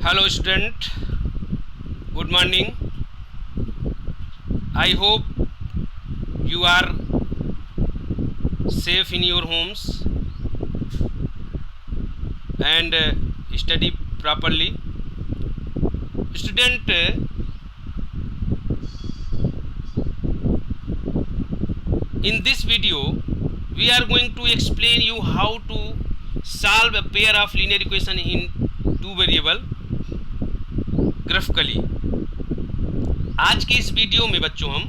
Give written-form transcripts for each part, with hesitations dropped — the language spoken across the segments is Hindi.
Hello student, good morning. I hope you are safe in your homes and study properly. Student, in this video we are going to explain you how to solve a pair of linear equation in two variable graphically. आज की इस वीडियो में बच्चों हम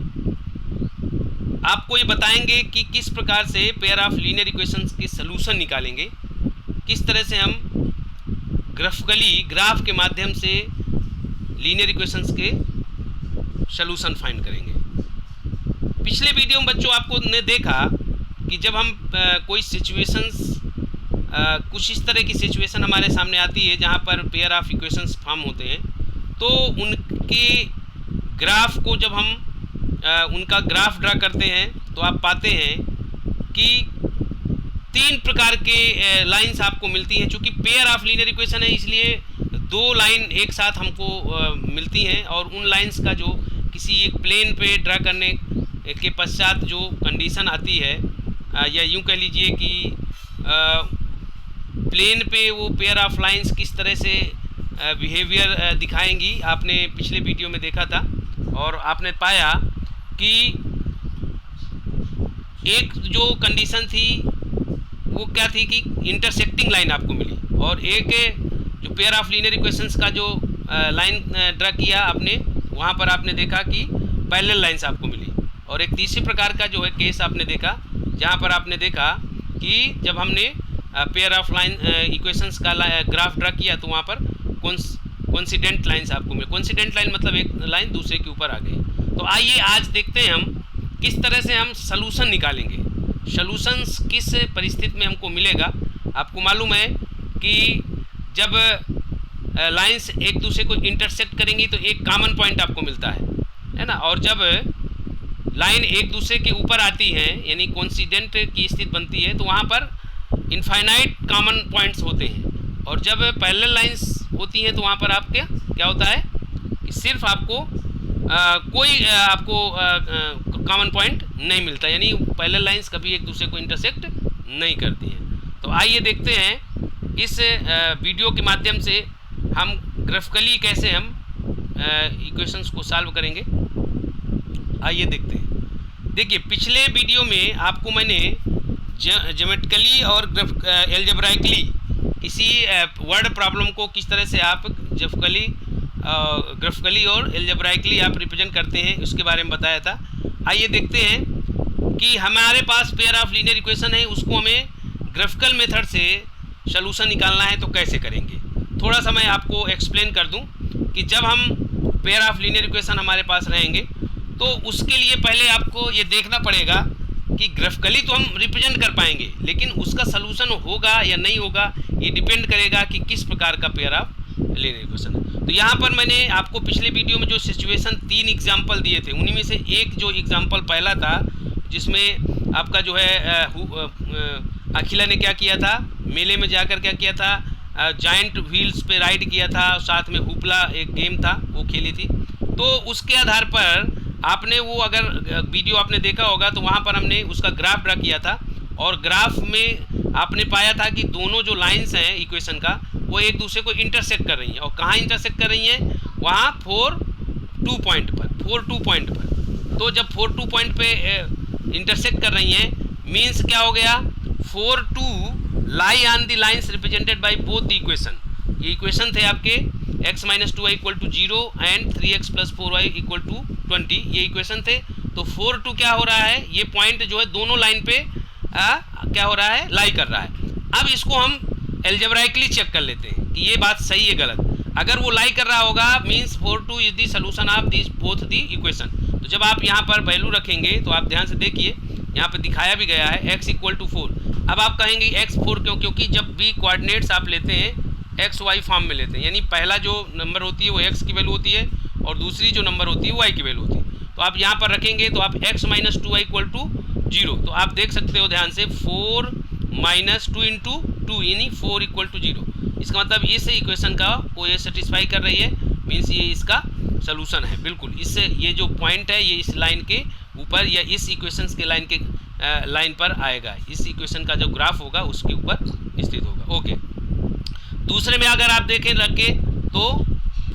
आपको ये बताएंगे कि किस प्रकार से पेयर ऑफ लीनियर इक्वेशंस के सलूशन निकालेंगे, किस तरह से हम ग्राफिकली ग्राफ के माध्यम से लीनियर इक्वेशंस के सलूशन फाइंड करेंगे। पिछले वीडियो में बच्चों आपको ने देखा कि जब हम कोई सिचुएशंस कुछ इस तरह की सिचुएशन हमारे सामने आती है जहाँ पर पेयर ऑफ इक्वेशंस फॉर्म होते हैं, तो उनके ग्राफ को जब हम उनका ग्राफ ड्रा करते हैं तो आप पाते हैं कि तीन प्रकार के लाइंस आपको मिलती हैं। चूँकि पेयर ऑफ लीनियर इक्वेशन है इसलिए दो लाइन एक साथ हमको मिलती हैं, और उन लाइंस का जो किसी एक प्लेन पे ड्रा करने के पश्चात जो कंडीशन आती है, या यूँ कह लीजिए कि प्लेन पे वो पेयर ऑफ लाइंस किस तरह से बिहेवियर दिखाएंगी, आपने पिछले वीडियो में देखा था। और आपने पाया कि एक जो कंडीशन थी वो क्या थी कि इंटरसेक्टिंग लाइन आपको मिली, और एक जो पेयर ऑफ लीनियर इक्वेशंस का जो लाइन ड्रा किया आपने, वहाँ पर आपने देखा कि पैरेलल लाइंस आपको मिली। और एक तीसरे प्रकार का जो है केस आपने देखा जहाँ पर आपने देखा कि जब हमने पेयर ऑफ लाइन इक्वेशंस का ग्राफ ड्रा किया तो वहाँ पर कोइंसिडेंट लाइंस आपको मिले। कोइंसिडेंट लाइन मतलब एक लाइन दूसरे के ऊपर आ गई। तो आइए आज देखते हैं हम किस तरह से हम सलूशन निकालेंगे, सलूशंस किस परिस्थिति में हमको मिलेगा। आपको मालूम है कि जब लाइंस एक दूसरे को इंटरसेक्ट करेंगी तो एक कॉमन पॉइंट आपको मिलता है ना, और जब लाइन एक दूसरे के ऊपर आती है यानी कोइंसिडेंट की स्थिति बनती है तो वहाँ पर इनफाइनाइट कॉमन पॉइंट्स होते हैं। और जब पैरेलल लाइंस होती हैं तो वहाँ पर आप क्या होता है कि सिर्फ आपको कोई आपको कॉमन पॉइंट नहीं मिलता, यानी पैरेलल लाइंस कभी एक दूसरे को इंटरसेक्ट नहीं करती हैं। तो आइए देखते हैं इस वीडियो के माध्यम से हम ग्राफिकली कैसे हम इक्वेशंस को सॉल्व करेंगे। आइए देखते हैं। देखिए पिछले वीडियो में आपको मैंने ज्योमेट्रिकली और एल्जेब्राइकली किसी वर्ड प्रॉब्लम को किस तरह से आप ग्राफिकली और एल्जेब्राइकली आप रिप्रेजेंट करते हैं उसके बारे में बताया था। आइए देखते हैं कि हमारे पास पेयर ऑफ लीनियर इक्वेशन है, उसको हमें ग्राफिकल मेथड से सलूशन निकालना है तो कैसे करेंगे। थोड़ा सा मैं आपको एक्सप्लेन कर दूं कि जब हम पेयर ऑफ लीनियर इक्वेशन हमारे पास रहेंगे तो उसके लिए पहले आपको ये देखना पड़ेगा कि ग्राफिकली तो हम रिप्रेजेंट कर पाएंगे, लेकिन उसका सलूशन होगा या नहीं होगा ये डिपेंड करेगा कि किस प्रकार का पेयर ऑफ लीनियर इक्वेशन है। तो यहाँ पर मैंने आपको पिछले वीडियो में जो सिचुएशन 3 एग्जाम्पल दिए थे उन्हीं में से एक जो एग्जाम्पल पहला था जिसमें आपका जो है अखिला ने क्या किया था, मेले में जाकर क्या किया था, जायंट व्हील्स पे राइड किया था, साथ में हुपला एक गेम था वो खेली थी। तो उसके आधार पर आपने वो अगर वीडियो आपने देखा होगा तो वहाँ पर हमने उसका ग्राफ ड्रा किया था, और ग्राफ में आपने पाया था कि दोनों जो लाइंस हैं इक्वेशन का वो एक दूसरे को इंटरसेक्ट कर रही हैं। और कहाँ इंटरसेक्ट कर रही हैं, वहाँ 4 2 पॉइंट पर। तो जब 4 2 पॉइंट पे इंटरसेक्ट कर रही हैं मीन्स क्या हो गया, 4 2 lie on the lines represented by both the equation. ये इक्वेशन थे आपके x - 2y = 0 and 3x + 4y = 20, ये इक्वेशन थे। तो 4 2 क्या हो रहा है, ये पॉइंट जो है दोनों लाइन पे क्या हो रहा है, लाई कर रहा है। अब इसको हम एल्जेब्राइकली चेक कर लेते हैं कि ये बात सही है गलत। अगर वो लाई कर रहा होगा means 4 2 is the solution of this both the equation. तो जब आप यहाँ पर वैल्यू रखेंगे तो आप ध्यान से देखिए यहाँ पे दिखाया भी गया है x = 4। अब आप कहेंगे x 4 क्यों, क्योंकि जब भी कोऑर्डिनेट्स आप लेते हैं एक्स वाई फॉर्म में लेते हैं, यानी पहला जो नंबर होती है वो x की वैल्यू होती है और दूसरी जो नंबर होती है y की वैल्यू होती है। तो आप यहाँ पर रखेंगे तो आप x - 2y = 0। तो आप देख सकते हो ध्यान से 4 - 2 × 2 यानी 4 = 0। इसका मतलब इस इक्वेशन का वो ये सेटिस्फाई कर रही है, मीन्स ये इसका सोल्यूशन है। बिल्कुल इससे ये जो पॉइंट है ये इस लाइन के ऊपर या इस इक्वेशंस के लाइन पर आएगा, इस इक्वेशन का जो ग्राफ होगा उसके ऊपर स्थित होगा। ओके, दूसरे में अगर आप देखें रखे तो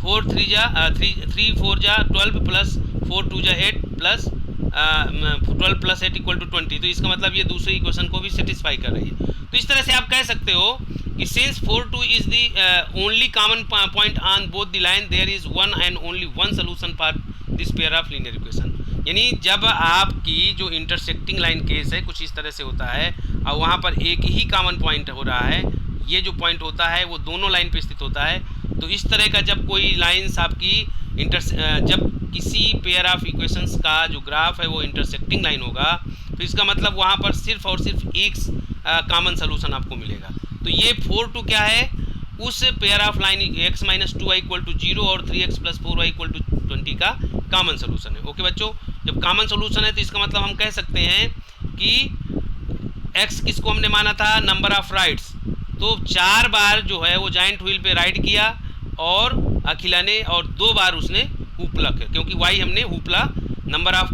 4 3 जा 3 4 जा 12 प्लस 4 2 जा 8 प्लस 12 प्लस 8 इक्वल टू 20, तो इसका मतलब ये दूसरे इक्वेशन को भी सेटिस्फाई कर रही है। तो इस तरह से आप कह सकते हो कि since 4 2 is the only common point on both the line there is one and only one solution for this pair of linear equation. यानी जब आपकी जो इंटरसेक्टिंग लाइन केस है कुछ इस तरह से होता है और वहाँ पर एक ही कॉमन पॉइंट हो रहा है, ये जो पॉइंट होता है वो दोनों लाइन पे स्थित होता है, तो इस तरह का जब कोई लाइन्स आपकी जब किसी पेयर ऑफ इक्वेशंस का जो ग्राफ है वो इंटरसेक्टिंग लाइन होगा तो इसका मतलब वहाँ पर सिर्फ और सिर्फ एक कॉमन सोल्यूशन आपको मिलेगा। तो ये 4 2 क्या है, उस pair of line x minus 2y equal to 0 और 3x plus 4y equal to 20 का कॉमन सोल्यूशन है। ओके बच्चों, जब कॉमन सोल्यूशन है तो इसका मतलब हम कह सकते हैं कि x किसको हमने माना था, नंबर ऑफ राइट्स, तो 4 बार जो है वो जॉइंट व्हील पे राइड किया और अखिला ने, और 2 बार उसने हुपला, क्योंकि y हमने hoopla number of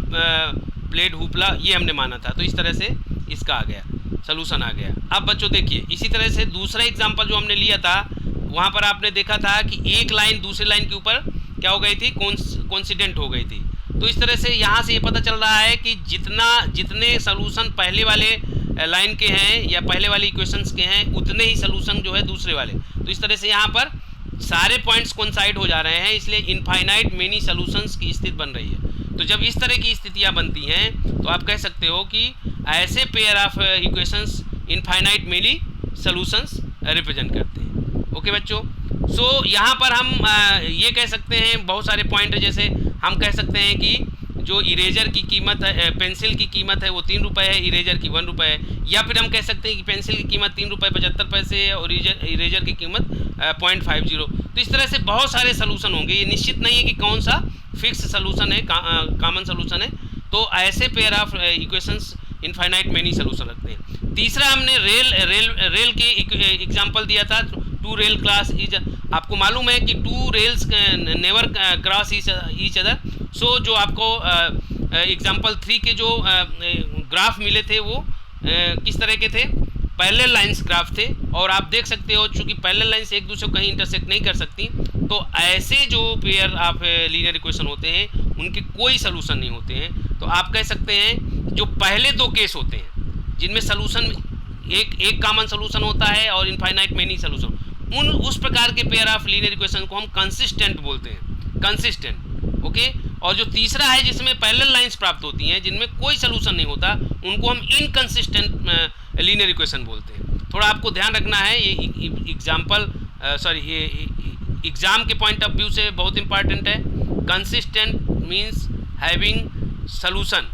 played hoopla ये हमने माना था, तो इस तरह से इसका आ गया सोल्यूशन आ गया। अब बच्चों देखिए इसी तरह से दूसरा एग्जांपल जो हमने लिया था वहाँ पर आपने देखा था कि एक लाइन दूसरी लाइन के ऊपर क्या हो गई थी, कोइंसिडेंट हो गई थी। तो इस तरह से यहाँ से ये पता चल रहा है कि जितने सोल्यूशन पहले वाले लाइन के हैं या पहले वाले इक्वेशंस के हैं उतने ही सोल्यूशन जो है दूसरे वाले, तो इस तरह से यहाँ पर सारे पॉइंट्स कोइंसाइड हो जा रहे हैं, इसलिए इनफाइनाइट मेनी सोल्यूशंस की स्थिति बन रही है। तो जब इस तरह की स्थितियाँ बनती हैं तो आप कह सकते हो कि ऐसे pair of equations infinite many solutions represent करते हैं। ओके बच्चों, सो यहाँ पर हम ये कह सकते हैं बहुत सारे पॉइंट, जैसे हम कह सकते हैं कि जो इरेजर की कीमत है, पेंसिल की कीमत है वो 3 रुपये है, इरेजर की 1 रुपये है, या फिर हम कह सकते हैं कि पेंसिल की कीमत 3 रुपये 75 पैसे है और इरेजर की कीमत 0.50। तो इस तरह से बहुत सारे सोल्यूशन होंगे, ये निश्चित नहीं है कि कौन सा फिक्स सोल्यूशन है, कॉमन सोल्यूशन है। तो ऐसे pair of equations infinite many solution रखते हैं। तीसरा हमने रेल के एग्जाम्पल दिया था, 2 रेल क्लास इज, आपको मालूम है कि 2 rails never cross each other. So जो आपको एग्जाम्पल 3 के जो ग्राफ मिले थे वो किस तरह के थे, पैरेलल लाइंस ग्राफ थे, और आप देख सकते हो चूंकि पैरेलल लाइंस एक दूसरे को कहीं इंटरसेक्ट नहीं कर सकती, तो ऐसे जो पेयर ऑफ लीनियर इक्वेशन होते हैं उनके कोई सोल्यूशन नहीं होते हैं। तो आप कह सकते हैं जो पहले 2 केस होते हैं जिनमें सोल्यूशन एक कॉमन सोल्यूशन होता है और इनफाइनाइट मेनी सोल्यूशन, उस प्रकार के पेयर ऑफ लीनियर इक्वेशन को हम कंसिस्टेंट बोलते हैं, कंसिस्टेंट। ओके, और जो तीसरा है जिसमें पैरेलल लाइंस प्राप्त होती हैं जिनमें कोई सोल्यूशन नहीं होता, उनको हम इनकंसिस्टेंट लीनियर इक्वेशन बोलते हैं। थोड़ा आपको ध्यान रखना है, ये एग्जाम के पॉइंट ऑफ व्यू से बहुत इंपॉर्टेंट है। Consistent means having solution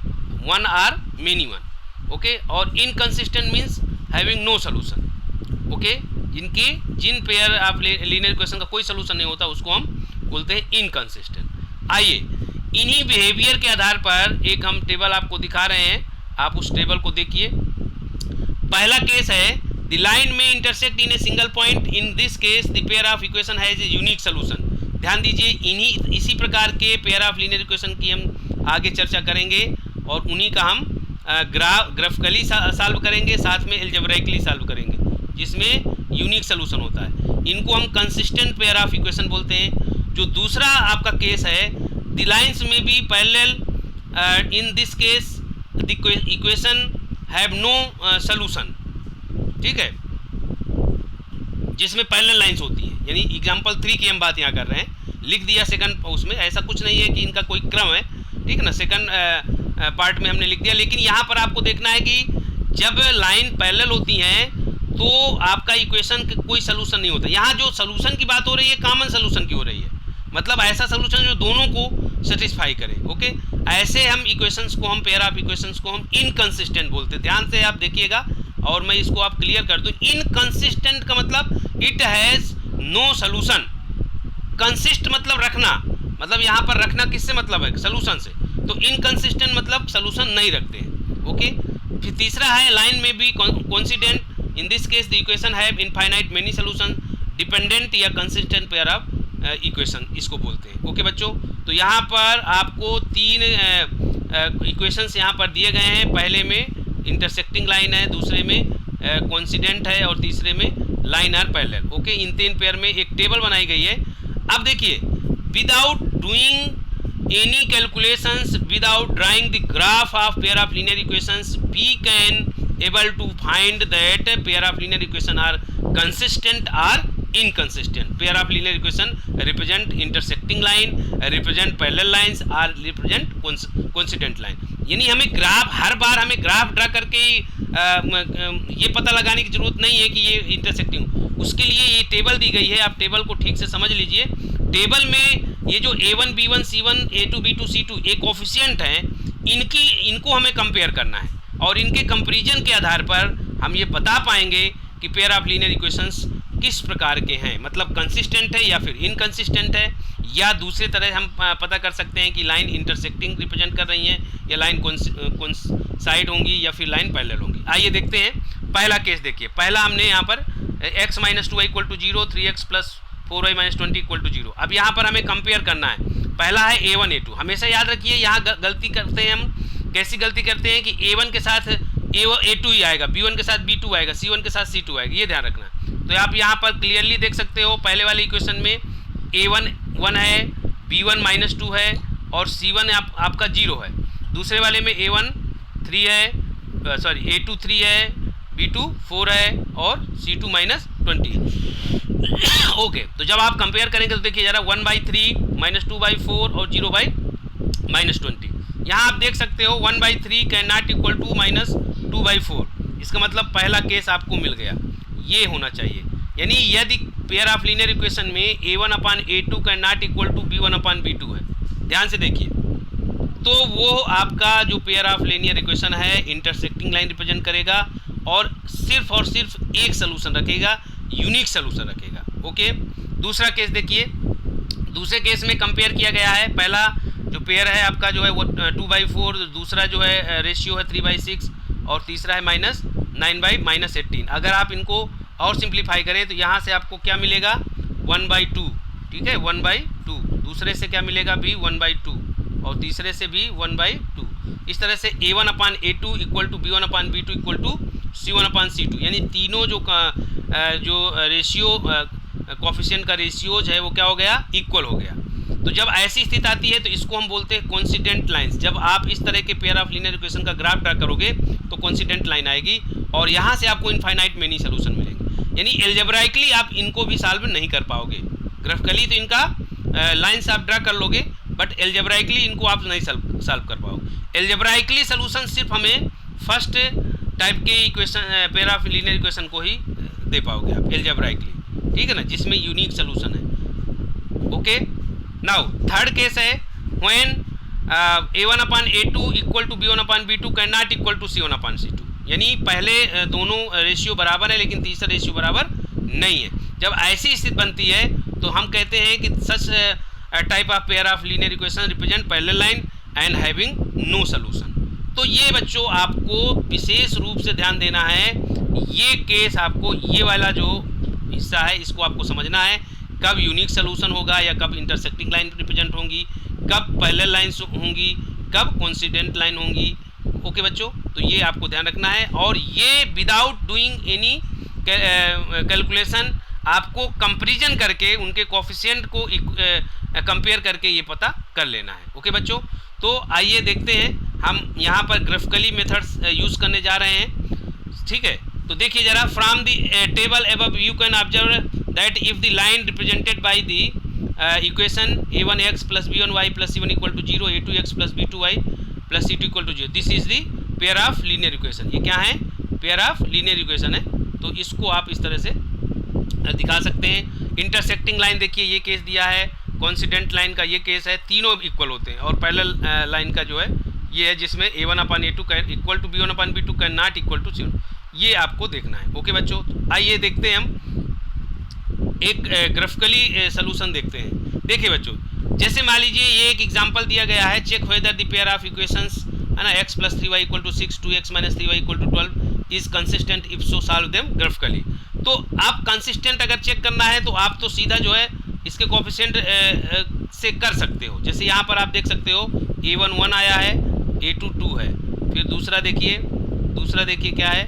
one or many one, okay, और inconsistent means having no solution. Okay, जिन पेयर ऑफ लीनियर इक्वेशन का कोई सोल्यूशन नहीं होता उसको हम बोलते हैं इनकंसिस्टेंट। आइए इन्हीं बिहेवियर के आधार पर एक हम टेबल आपको दिखा रहे हैं, आप उस टेबल को देखिए। पहला केस है द लाइन में intersect in a single point, in this case the pair of equation has a unique solution. ध्यान दीजिए, इसी प्रकार के पेयर ऑफ लीनियर इक्वेशन की हम आगे चर्चा करेंगे और उन्हीं का हम ग्राफिकली सॉल्व करेंगे, साथ में एल्जेब्राइकली सॉल्व करेंगे जिसमें यूनिक सोल्यूशन होता है। इनको हम कंसिस्टेंट पेयर ऑफ इक्वेशन बोलते हैं। जो दूसरा आपका केस है द लाइन्स में be parallel, in this case the equation have no solution, ठीक है, जिसमें पैरेलल लाइन्स होती हैं। यानी एग्जांपल 3 की हम बात यहाँ कर रहे हैं, लिख दिया सेकंड, उसमें ऐसा कुछ नहीं है कि इनका कोई क्रम है, ठीक है ना, सेकंड पार्ट में हमने लिख दिया। लेकिन यहाँ पर आपको देखना है कि जब लाइन पैरेलल होती हैं तो आपका इक्वेशन का कोई सोल्यूशन नहीं होता। यहाँ जो सोल्यूशन की बात हो रही है कॉमन सोल्यूशन की हो रही है, मतलब ऐसा सोल्यूशन जो दोनों को सेटिस्फाई करे। ओके, ऐसे हम इक्वेशंस को, हम पेयर ऑफ इक्वेशंस को हम इनकंसिस्टेंट बोलते हैं। ध्यान से आप देखिएगा और मैं इसको आप क्लियर कर दूं। इनकंसिस्टेंट का मतलब it has no solution, consist मतलब रखना, मतलब यहाँ पर रखना किससे मतलब है, सोल्यूशन से, तो इनकंसिस्टेंट मतलब सोल्यूशन नहीं रखते हैं। ओके, फिर तीसरा है लाइन में भी coincident, in this case the equation have infinite many solution. Dependent या कंसिस्टेंट पेयर ऑफ इक्वेशन इसको बोलते हैं। ओके बच्चों, तो यहाँ पर आपको तीन इक्वेशंस यहाँ पर दिए गए हैं। पहले में इंटरसेक्टिंग लाइन है, दूसरे में कोइंसिडेंट है और तीसरे में लाइन आर पैरेलल। ओके, इन तीन पेयर में एक टेबल बनाई गई है। अब देखिए, without doing any calculations, without drawing the graph of pair of linear equations, we can able to find that pair of linear equation are consistent or inconsistent. Pair of linear equation represent intersecting line, represent parallel lines or represent coincident line. यानी हमें ग्राफ, हर बार हमें ग्राफ ड्रा करके ये पता लगाने की जरूरत नहीं है कि ये इंटरसेक्टिंग। उसके लिए ये टेबल दी गई है, आप टेबल को ठीक से समझ लीजिए। टेबल में ये जो A1 B1 C1 A2 B2 C2 एक कोफिशिएंट हैं, इनको हमें कंपेयर करना है और इनके कंपैरिजन के आधार पर हम ये बता पाएंगे कि पेयर ऑफ लीनियर इक्वेशंस किस प्रकार के हैं, मतलब कंसिस्टेंट है या फिर इनकंसिस्टेंट है, या दूसरी तरह हम पता कर सकते हैं कि लाइन इंटरसेक्टिंग रिप्रेजेंट कर रही हैं या लाइन कोइंसाइड होंगी या फिर लाइन पैरेलल होंगी। आइए देखते हैं पहला केस। देखिए, पहला हमने यहाँ पर x - 2y = 0, 3x + 4y - 20 = 0। अब यहाँ पर हमें कंपेयर करना है। पहला है A1 A2। हमेशा याद रखिए, यहाँ गलती करते हैं हम। कैसी गलती करते हैं कि A1 के साथ A2 ही आएगा, B1 के साथ B2 आएगा, C1 के साथ C2 आएगा, ये ध्यान रखना। तो आप यहाँ पर क्लियरली देख सकते हो, पहले वाले इक्वेशन में A1 1 है, B1 -2 है और C1 आपका 0 है। दूसरे वाले में A1 3 है, A2 3 है, B2 4 है और C2 -20 है। ओके, तो जब आप कंपेयर करेंगे तो देखिए जरा 1/3 -2/4 और 0/-20। यहाँ आप देख सकते हो 1/3 कैन नॉट इक्वल टू -2/4। इसका मतलब पहला केस आपको मिल गया, ये होना चाहिए। यानी यदि पेयर ऑफ लीनियर इक्वेशन में A1/A2 can not equal to B1/B2 है, ध्यान से देखिए, तो वो आपका जो पेयर ऑफ लीनियर इक्वेशन है इंटरसेक्टिंग लाइन रिप्रेजेंट करेगा और सिर्फ एक सोल्यूशन रखेगा, यूनिक सोल्यूशन रखेगा। ओके, दूसरा केस देखिए। दूसरे केस में कंपेयर किया गया है, पहला जो पेयर है आपका जो है वो 2/4, दूसरा जो है रेशियो है 3/6 और तीसरा है -9/-18। अगर आप इनको और सिंप्लीफाई करें तो यहाँ से आपको क्या मिलेगा 1/2, ठीक है, 1/2। दूसरे से क्या मिलेगा भी 1/2 और तीसरे से भी 1/2। इस तरह से A1/A2 = B1/B2 = C1/C2, यानी तीनों जो रेशियो कोफिशिएंट का रेशियोज है वो क्या हो गया, इक्वल हो गया। तो जब ऐसी स्थिति आती है तो इसको हम बोलते हैं कोइंसिडेंट लाइंस। जब आप इस तरह के पेयर ऑफ लीनियर इक्वेशन का ग्राफ ड्रा करोगे तो कोइंसिडेंट लाइन आएगी और यहाँ से आपको इनफाइनाइट मेनी सॉल्यूशन मिलेंगे। यानी एल्जेब्राइकली आप इनको भी सॉल्व नहीं कर पाओगे। ग्राफिकली तो इनका लाइन्स आप ड्रा कर लोगे, बट एल्जेब्राइकली इनको आप नहीं सॉल्व कर पाओगे। एल्जेब्राइकली सॉल्यूशन सिर्फ हमें फर्स्ट टाइप के equation pair of linear equation को ही दे पाओगे आप एल्जेब्राइकली, ठीक है ना, जिसमें यूनिक सॉल्यूशन है। ओके, नाउ थर्ड केस है when A1/A2 = B1/B2 can not equal to C1/C2। यानी पहले दोनों रेशियो बराबर है लेकिन तीसरा रेशियो बराबर नहीं है। जब ऐसी स्थिति बनती है तो हम कहते हैं कि such type of pair of linear equation represent parallel line and having no solution. तो ये बच्चों आपको विशेष रूप से ध्यान देना है। ये केस आपको, ये वाला जो हिस्सा है इसको आपको समझना है, कब यूनिक सोल्यूशन होगा या कब इंटरसेक्टिंग लाइन रिप्रेजेंट होंगी, कब पैरेलल लाइन्स होंगी, कब कोइंसिडेंट लाइन होंगी। ओके बच्चों, तो ये आपको ध्यान रखना है और ये विदाउट डूइंग एनी कैलकुलेशन आपको कंपैरिजन करके उनके कोफिशिएंट को कंपेयर करके ये पता कर लेना है। ओके बच्चों, तो आइए देखते हैं, हम यहाँ पर ग्राफिकली मेथड्स यूज़ करने जा रहे हैं, ठीक है। तो देखिए जरा, from the table above you can observe that if the line represented by the equation A1x + B1y + C1 = 0, A2x + B2y + C2 = 0, this is the pair of linear equation। ये क्या है, पेयर ऑफ लीनियर इक्वेशन है। तो इसको आप इस तरह से दिखा सकते हैं। इंटरसेक्टिंग लाइन देखिए ये केस दिया है, कोइंसिडेंट लाइन का ये केस है, तीनों इक्वल होते हैं। और पैरेलल लाइन का जो है ये है जिसमें A1/A2 = B1/B2 can not equal to C1। ये आपको देखना है। ओके बच्चों, आइए देखते हैं हम एक ग्राफिकली सॉल्यूशन देखते हैं। देखिए बच्चों, जैसे मान लीजिए ये एक एग्जांपल दिया गया है, check whether the pair of equations है ना x + 3y = 6, 2x - 3y = 12 is consistent, if so solve them graphically. तो आप कंसिस्टेंट अगर चेक करना है तो आप तो सीधा जो है इसके कोफिशिएंट से कर सकते हो। जैसे यहाँ पर आप देख सकते हो A1 1 आया है, A2 2 है, फिर दूसरा देखिए क्या है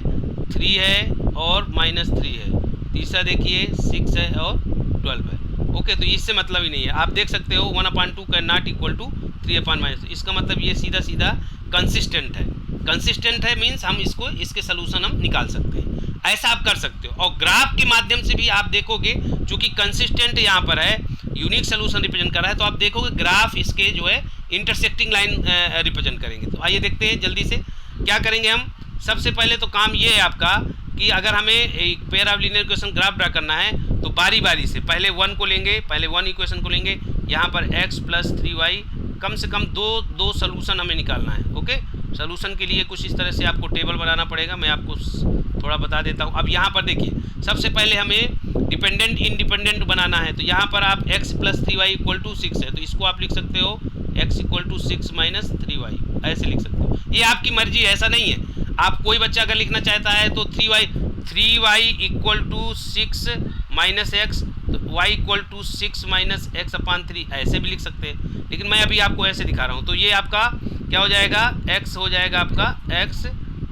3 है और -3 है, तीसरा देखिए 6 है और 12 है। ओके, तो इससे मतलब ही नहीं है। आप देख सकते हो 1/2 का नॉट इक्वल टू 3/-, इसका मतलब ये सीधा सीधा कंसिस्टेंट है मीन्स हम इसके सोल्यूशन हम निकाल सकते हैं। ऐसा आप कर सकते हो। और ग्राफ के माध्यम से भी आप देखोगे, चूंकि कंसिस्टेंट यहाँ पर है, यूनिक सोल्यूशन रिप्रेजेंट कर रहा है, तो आप देखोगे ग्राफ इसके जो है इंटरसेक्टिंग लाइन रिप्रेजेंट करेंगे। तो आइए देखते हैं जल्दी से क्या करेंगे हम। सबसे पहले तो काम ये है आपका कि अगर हमें एक pair of linear equation graph draw करना है तो बारी बारी से पहले 1 को लेंगे, पहले 1 इक्वेशन को लेंगे, यहाँ पर x + 3y, कम से कम दो सोल्यूशन हमें निकालना है। ओके, सोल्यूशन के लिए कुछ इस तरह से आपको टेबल बनाना पड़ेगा, मैं आपको थोड़ा बता देता हूँ। अब यहाँ पर देखिए, सबसे पहले हमें डिपेंडेंट इंडिपेंडेंट बनाना है, तो यहाँ पर आप x + 3y = 6 है, तो इसको आप लिख सकते हो x = 6 - 3y, ऐसे लिख सकते हो। ये आपकी मर्जी है, ऐसा नहीं है। आप कोई बच्चा अगर लिखना चाहता है तो 3y = 6 - x, तो y = 6 - x/3 ऐसे भी लिख सकते हैं, लेकिन मैं अभी आपको ऐसे दिखा रहा हूँ। तो ये आपका क्या हो जाएगा, x हो जाएगा आपका x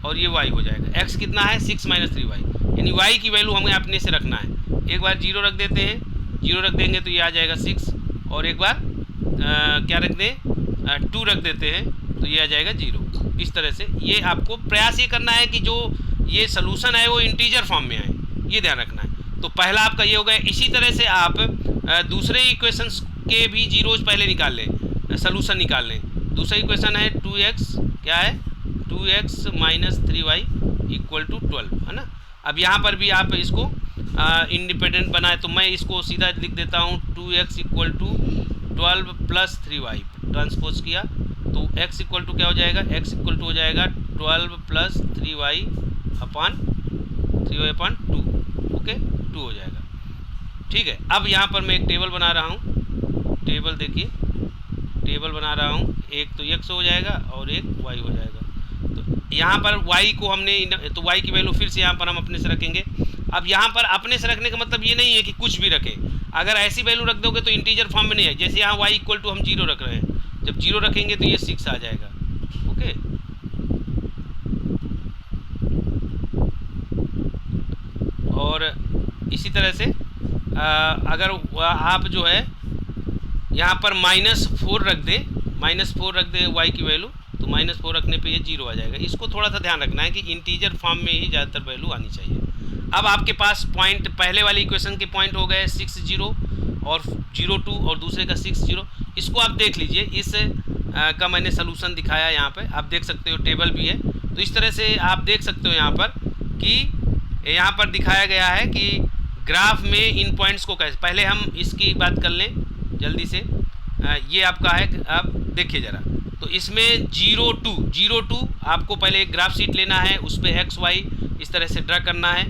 और ये y हो जाएगा। x कितना है 6 - 3y, यानी y की वैल्यू हमें अपने से रखना है। एक बार 0 रख देते हैं, 0 रख देंगे तो ये आ जाएगा 6, और एक बार क्या रख दें 2 रख देते हैं तो ये आ जाएगा 0। इस तरह से ये आपको प्रयास ये करना है कि जो ये सोल्यूशन है वो इंटीजर फॉर्म में आए, ये ध्यान रखना है। तो पहला आपका ये हो गया। इसी तरह से आप दूसरे इक्वेशंस के भी जीरोज पहले निकाल लें, सोल्यूशन निकाल लें। दूसरा इक्वेशन है 2x, क्या है 2x - 3y = 12, है ना। अब यहाँ पर भी आप इसको इंडिपेंडेंट बनाए, तो मैं इसको सीधा लिख देता हूँ 2x = 12 + 3y, ट्रांसपोज किया तो x इक्वल टू क्या हो जाएगा, x इक्वल टू हो जाएगा 12 + 3y/2, ओके 2 हो जाएगा। ठीक है, अब यहाँ पर मैं एक टेबल बना रहा हूँ, टेबल देखिए, टेबल बना रहा हूँ। एक तो x हो जाएगा और एक y हो जाएगा। तो यहाँ पर y को हमने, तो y की वैल्यू फिर से यहाँ पर हम अपने से रखेंगे। अब यहाँ पर अपने से रखने का मतलब ये नहीं है कि कुछ भी रखें, अगर ऐसी वैल्यू रख दोगे तो इंटीजर फॉर्म में नहीं है। जैसे यहाँ y = हम 0 रख रहे हैं, जब 0 रखेंगे तो ये 6 आ जाएगा। ओके, और इसी तरह से अगर आप जो है यहाँ पर -4 रख दें, -4 रख दें y की वैल्यू, तो -4 रखने पे ये 0 आ जाएगा। इसको थोड़ा सा ध्यान रखना है कि इंटीजर फॉर्म में ही ज़्यादातर वैल्यू आनी चाहिए। अब आपके पास पॉइंट, पहले वाली इक्वेशन के पॉइंट हो गए 6 0 और 0 2, और दूसरे का 6 0। इसको आप देख लीजिए, इस का मैंने सोल्यूशन दिखाया, यहाँ पे आप देख सकते हो टेबल भी है। तो इस तरह से आप देख सकते हो यहाँ पर कि यहाँ पर दिखाया गया है कि ग्राफ में इन पॉइंट्स को कैसे, पहले हम इसकी बात कर लें जल्दी से। ये आपका है, आप देखिए ज़रा, तो इसमें 0 2 आपको पहले एक ग्राफ शीट लेना है, उस पर x y इस तरह से ड्रा करना है,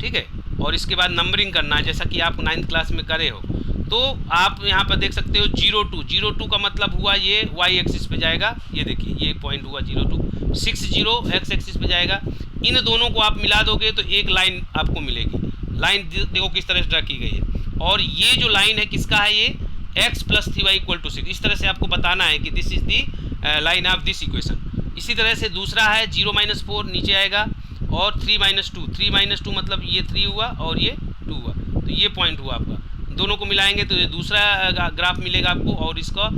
ठीक है, और इसके बाद नंबरिंग करना है, जैसा कि आप 9th क्लास में करे हो। तो आप यहाँ पर देख सकते हो 0 2 का मतलब हुआ ये y एक्सिस पे जाएगा, ये देखिए ये पॉइंट हुआ 0 2, 6 0 x एक्सिस पे जाएगा। इन दोनों को आप मिला दोगे तो एक लाइन आपको मिलेगी। लाइन देखो किस तरह से ड्रा की गई है, और ये जो लाइन है किसका है, ये x + 3y = 6। इस तरह से आपको बताना है कि this is the line of this equation. इसी तरह से दूसरा है 0 - 4 नीचे आएगा, और 3 - 2 मतलब ये 3 हुआ और ये 2 हुआ, तो ये पॉइंट हुआ आपका। दोनों को मिलाएंगे तो ये दूसरा ग्राफ मिलेगा आपको, और इसका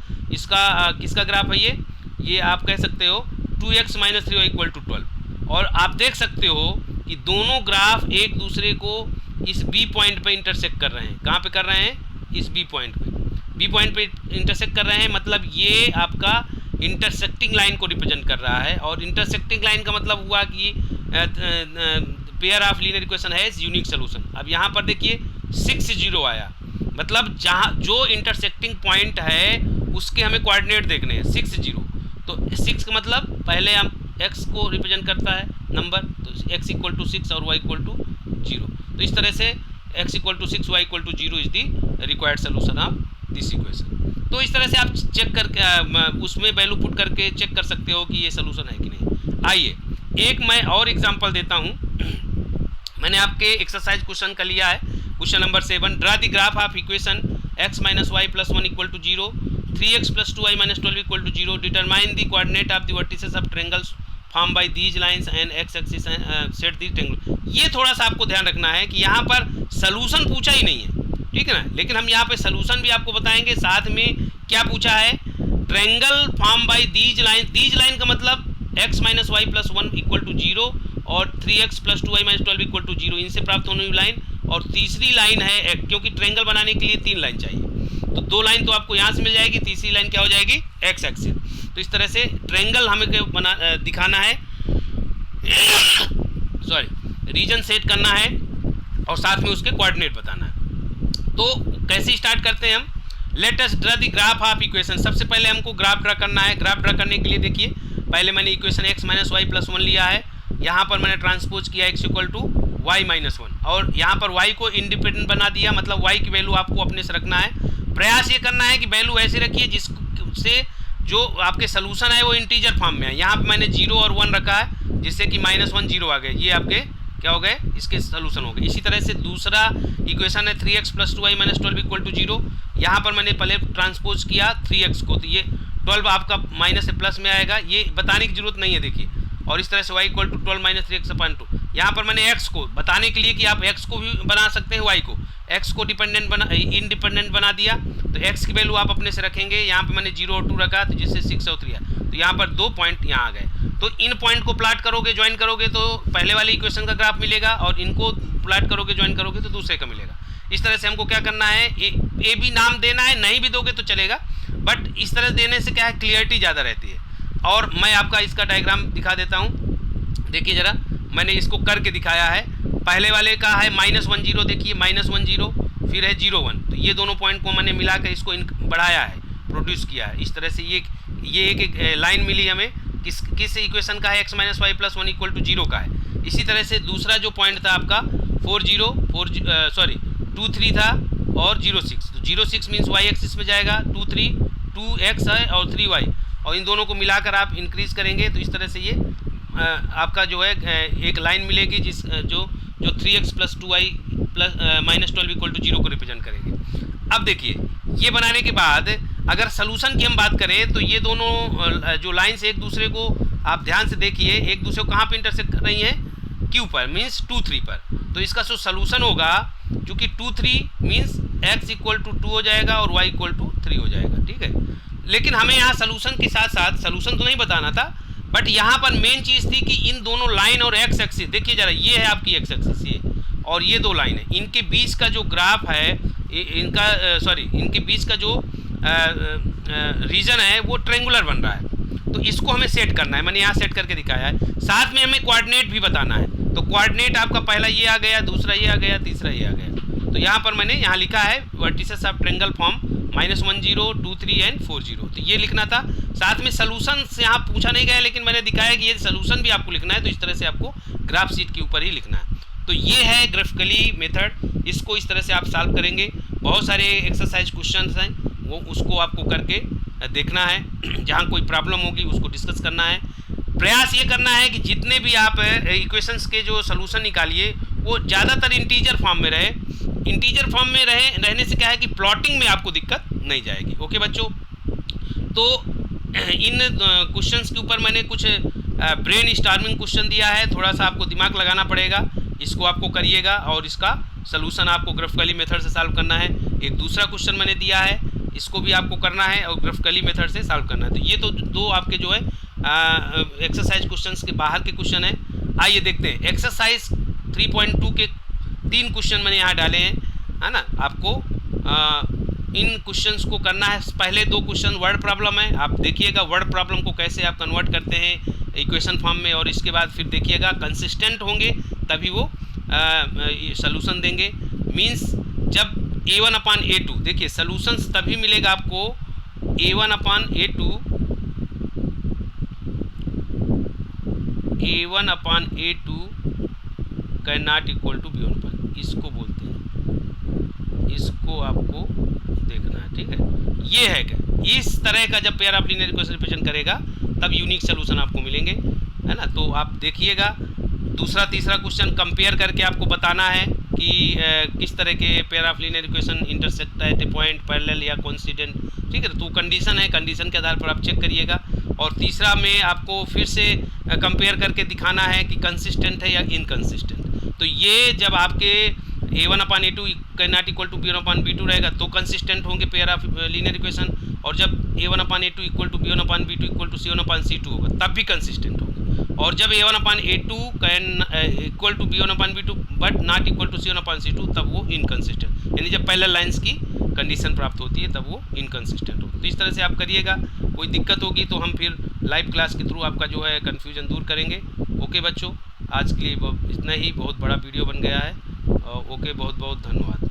किसका ग्राफ है ये आप कह सकते हो 2x - 3y = 12। और आप देख सकते हो कि दोनों ग्राफ एक दूसरे को इस B पॉइंट पे इंटरसेक्ट कर रहे हैं। कहाँ पे कर रहे हैं, इस B पॉइंट पे इंटरसेक्ट कर रहे हैं, मतलब ये आपका इंटरसेक्टिंग लाइन को रिप्रेजेंट कर रहा है। और इंटरसेक्टिंग लाइन का मतलब हुआ कि pair of linear equation has unique solution. अब यहाँ पर देखिए 6 0 आया, मतलब जहाँ जो इंटरसेक्टिंग पॉइंट है उसके हमें कोऑर्डिनेट देखने हैं 6 0। तो 6 का मतलब पहले हम x को रिप्रेजेंट करता है नंबर, तो x = 6 और y = 0। तो इस तरह से x = 6 y = 0 is the required solution of this equation. तो इस तरह से आप चेक करके उसमें वैल्यू पुट करके चेक कर सकते हो कि ये सोल्यूशन है कि नहीं। आइए एक मैं और एग्जांपल देता हूँ, मैंने आपके एक्सरसाइज क्वेश्चन का लिया है, question number 7, draw the graph of equation x minus y plus 1 equal to 0, 3x plus 2y minus 12 equal to 0, determine the coordinate of the vertices of triangles form by these lines and x axis set the triangle. ये थोड़ा सा आपको ध्यान रखना है कि यहाँ पर सलूशन पूछा ही नहीं है, ठीक है ना, लेकिन हम यहाँ पे सलूशन भी आपको बताएंगे, साथ में क्या पूछा है, triangle form by these line. These line का मतलब x minus y plus 1 equal to 0 और 3x plus 2y minus 12 equal to 0, इनसे प्राप्त होने वाली लाइन। और तीसरी लाइन है, क्योंकि ट्रायंगल बनाने के लिए 3 लाइन चाहिए, तो 2 लाइन तो आपको यहाँ से मिल जाएगी, तीसरी लाइन क्या हो जाएगी, x एक्सिस। तो इस तरह से ट्रायंगल हमें दिखाना है, सॉरी रीजन सेट करना है और साथ में उसके कोऑर्डिनेट बताना है। तो कैसे स्टार्ट करते हैं हम, let us draw the graph of equation. सबसे पहले हमको ग्राफ ड्रा करना है। ग्राफ ड्रा करने के लिए देखिए, पहले मैंने equation x minus y plus 1 लिया है, यहाँ पर मैंने ट्रांसपोज किया x equal to y minus 1 और यहाँ पर y को इंडिपेंडेंट बना दिया, मतलब y की वैल्यू आपको अपने से रखना है। प्रयास ये करना है कि वैल्यू ऐसे रखिए जिससे जो आपके सोल्यूशन है वो इंटीजर फॉर्म में है। यहाँ पर मैंने 0 और 1 रखा है, जिससे कि -1 0 आ गए, ये आपके क्या हो गए, इसके सोल्यूशन हो गए। इसी तरह से दूसरा इक्वेशन है 3x plus 2y minus 12 equal to 0, यहाँ पर मैंने पहले ट्रांसपोज किया 3x को, तो ये 12 आपका माइनस से प्लस में आएगा, ये बताने की जरूरत नहीं है, देखिए। और इस तरह से y equal to 12 minus 3x upon 2, यहाँ पर मैंने x को बताने के लिए कि आप x को भी बना सकते हैं, y को, x को इंडिपेंडेंट बना दिया, तो x की वैल्यू आप अपने से रखेंगे। यहाँ पर मैंने 0 और 2 रखा, तो जिससे 6 और 3 है, तो यहाँ पर 2 पॉइंट यहाँ आ गए। तो इन पॉइंट को प्लाट करोगे, ज्वाइन करोगे तो पहले वाले इक्वेशन का ग्राफ मिलेगा, और इनको प्लाट करोगे, ज्वाइन करोगे तो दूसरे का मिलेगा। इस तरह से हमको क्या करना है, ए भी नाम देना है, नहीं भी दोगे तो चलेगा, बट इस तरह देने से क्या है, क्लियरिटी ज़्यादा रहती है। और मैं आपका इसका डायग्राम दिखा देता हूँ, देखिए ज़रा, मैंने इसको करके दिखाया है। पहले वाले का है -1 0, देखिए -1 0, फिर है 0 1, तो ये दोनों पॉइंट को मैंने मिलाकर इसको बढ़ाया है, प्रोड्यूस किया है। इस तरह से ये एक लाइन मिली हमें, किस इक्वेशन का है, x minus y plus 1 equal to 0 का है। इसी तरह से दूसरा जो पॉइंट था आपका 2 3 था और 0 6, तो 0 6 मीन्स y एक्सिस में जाएगा, 2 3 2x है और 3y, और इन दोनों को मिलाकर आप इंक्रीज करेंगे, तो इस तरह से ये आपका जो है एक लाइन मिलेगी जो 3x plus 2y plus minus 12 equal to 0 को रिप्रेजेंट करेंगे। अब देखिए, ये बनाने के बाद अगर सलूशन की हम बात करें तो ये दोनों जो लाइन्स एक दूसरे को आप ध्यान से देखिए, एक दूसरे को कहाँ पे इंटरसेक्ट कर रही हैं, Q पर, मीन्स 2 3 पर। तो इसका जो सलूशन होगा, चूँकि 2 3 मीन्स x इक्वल टू 2 हो जाएगा और y इक्वल टू 3 हो जाएगा, ठीक है। लेकिन हमें यहाँ सलूशन के साथ साथ सलूशन तो नहीं बताना था, बट यहाँ पर मेन चीज़ थी कि इन दोनों लाइन और x एक्सिस, देखिए ज़रा, ये है आपकी x एक्सिस, ये और ये 2 लाइन है, इनके बीच का जो ग्राफ है, इनके बीच का जो रीजन है वो ट्रायंगुलर बन रहा है, तो इसको हमें सेट करना है। मैंने यहाँ सेट करके दिखाया है, साथ में हमें कोऑर्डिनेट भी बताना है। तो कोऑर्डिनेट आपका पहला ये आ गया, दूसरा ये आ गया, तीसरा ये आ गया। तो यहाँ पर मैंने यहाँ लिखा है vertices of triangle form -1 0 2 3 and 4 0, तो ये लिखना था। साथ में सलूशन से यहाँ पूछा नहीं गया, लेकिन मैंने दिखाया कि ये सलूशन भी आपको लिखना है, तो इस तरह से आपको ग्राफ शीट के ऊपर ही लिखना है। तो ये है ग्राफिकली मेथड, इसको इस तरह से आप सॉल्व करेंगे। बहुत सारे एक्सरसाइज क्वेश्चन हैं, वो उसको आपको करके देखना है, जहाँ कोई प्रॉब्लम होगी उसको डिस्कस करना है। प्रयास ये करना है कि जितने भी आप इक्वेशंस के जो सलूशन निकालिए वो ज़्यादातर इंटीजर फॉर्म में रहे। इंटीजर फॉर्म में रहने से क्या है कि प्लॉटिंग में आपको दिक्कत नहीं जाएगी। ओके बच्चों, तो इन क्वेश्चंस के ऊपर मैंने कुछ ब्रेन स्टॉर्मिंग क्वेश्चन दिया है, थोड़ा सा आपको दिमाग लगाना पड़ेगा, इसको आपको करिएगा और इसका सलूशन आपको ग्राफिकली मेथड से सॉल्व करना है। एक दूसरा क्वेश्चन मैंने दिया है, इसको भी आपको करना है और ग्राफिकली मेथड से सॉल्व करना है। तो ये तो 2 आपके जो है एक्सरसाइज क्वेश्चंस के बाहर के क्वेश्चन है। आइए देखते हैं एक्सरसाइज 3.2 के 3 क्वेश्चन मैंने यहाँ डाले हैं, है ना। आपको इन क्वेश्चंस को करना है। पहले 2 क्वेश्चन वर्ड प्रॉब्लम है, आप देखिएगा वर्ड प्रॉब्लम को कैसे आप कन्वर्ट करते हैं इक्वेशन फॉर्म में, और इसके बाद फिर देखिएगा कंसिस्टेंट होंगे तभी वो सलूशन देंगे। मीन्स जब a1/a2, देखिए सलूशंस तभी मिलेगा आपको a1/a2 can not equal to b1 पर, इसको बोलते हैं, इसको आपको देखना है, ठीक है। ये है क्या, इस तरह का जब pair of linear equation represent करेगा तब यूनिक सोल्यूशन आपको मिलेंगे, है ना। तो आप देखिएगा दूसरा तीसरा क्वेश्चन कंपेयर करके आपको बताना है कि किस तरह के pair of linear equation intersect at A point parallel या कोइंसिडेंट, ठीक है। तो कंडीशन है, कंडीशन के आधार पर आप चेक करिएगा। और तीसरा में आपको फिर से कंपेयर करके दिखाना है कि कंसिस्टेंट है या इनकंसिस्टेंट। तो ये जब आपके a1/a2 not equal to b1/b2 रहेगा तो कंसिस्टेंट होंगे पेयर ऑफ लीनियर इक्वेशन, और जब a1/a2 equal to b1/b2 equal to c1/c2 होगा तब भी कंसिस्टेंट होगा। और जब a1/a2 equal to b1/b2 but not equal to c1/c2 तब वो इनकंसिस्टेंट, यानी जब पैरेलल लाइंस की कंडीशन प्राप्त होती है तब वो इनकंसिस्टेंट होगा। तो इस तरह से आप करिएगा। कोई दिक्कत होगी तो हम फिर लाइव क्लास के थ्रू आपका जो है कन्फ्यूजन दूर करेंगे। ओके बच्चों, आज के लिए इतना ही, बहुत बड़ा वीडियो बन गया है। ओके, बहुत बहुत धन्यवाद।